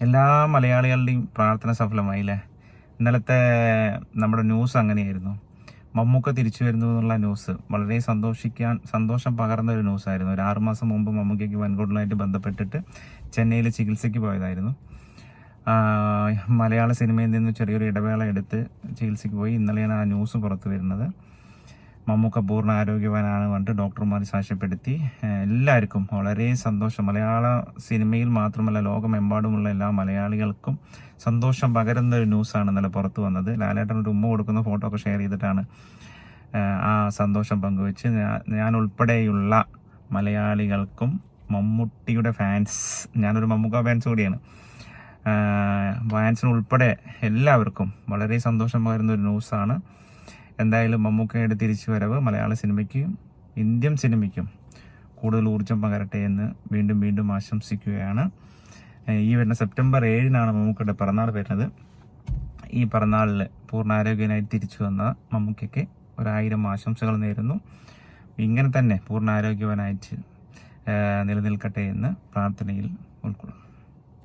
എല്ലാ മലയാളികളുടെയും പ്രാർത്ഥന സഫലമായില്ലേ? ഇന്നലത്തെ നമ്മുടെ ന്യൂസ് അങ്ങനെയായിരുന്നു. മമ്മൂക്ക തിരിച്ചു വരുന്നു എന്നുള്ള ന്യൂസ് വളരെ സന്തോഷം പകർന്ന ഒരു ന്യൂസായിരുന്നു. ഒരു 6 മാസം മുമ്പ് മമ്മൂക്കയ്ക്ക് വൻകൂടലായിട്ട് ബന്ധപ്പെട്ടിട്ട് ചെന്നൈയിൽ ചികിത്സയ്ക്ക് പോയതായിരുന്നു. മലയാള സിനിമയിൽ നിന്ന് ചെറിയൊരു ഇടവേള എടുത്ത് ചികിത്സയ്ക്ക് പോയി. ഇന്നലെയാണ് ആ ന്യൂസ് പുറത്തു വരുന്നത്. മമ്മൂക്ക പൂർണ്ണ ആരോഗ്യവാനാണ് പറഞ്ഞിട്ട് ഡോക്ടർമാർ സാക്ഷ്യപ്പെടുത്തി. എല്ലാവർക്കും വളരെ സന്തോഷം. മലയാള സിനിമയിൽ മാത്രമല്ല, ലോകമെമ്പാടുമുള്ള എല്ലാ മലയാളികൾക്കും സന്തോഷം പകരുന്ന ഒരു ന്യൂസാണ് ഇന്നലെ പുറത്തു വന്നത്. ലാലേട്ടൻ ഒരു ഉമ്മ കൊടുക്കുന്ന ഫോട്ടോ ഒക്കെ ഷെയർ ചെയ്തിട്ടാണ് ആ സന്തോഷം പങ്കുവെച്ച്. ഞാൻ ഉൾപ്പെടെയുള്ള മലയാളികൾക്കും മമ്മൂട്ടിയുടെ ഫാൻസ്, ഞാനൊരു മമ്മൂക്ക ഫാൻസ് കൂടിയാണ്, ഫാൻസിനുൾപ്പെടെ എല്ലാവർക്കും വളരെ സന്തോഷം പകരുന്ന ഒരു ന്യൂസാണ്. എന്തായാലും മമ്മൂക്കയുടെ തിരിച്ചു വരവ് മലയാള സിനിമയ്ക്കും ഇന്ത്യൻ സിനിമയ്ക്കും കൂടുതൽ ഊർജം പകരട്ടെ എന്ന് വീണ്ടും ആശംസിക്കുകയാണ്. ഈ വരുന്ന സെപ്റ്റംബർ 7-നാണ് മമ്മൂക്കയുടെ പിറന്നാൾ വരുന്നത്. ഈ പിറന്നാളിൽ പൂർണ്ണാരോഗ്യനായി തിരിച്ചു വന്ന മമ്മൂക്കയ്ക്ക് 1000 ആശംസകൾ നേരുന്നു. ഇങ്ങനെ തന്നെ പൂർണ്ണാരോഗ്യവാനായിട്ട് നിലനിൽക്കട്ടെ എന്ന് പ്രാർത്ഥനയിൽ ഉൾക്കൊള്ളുന്നു.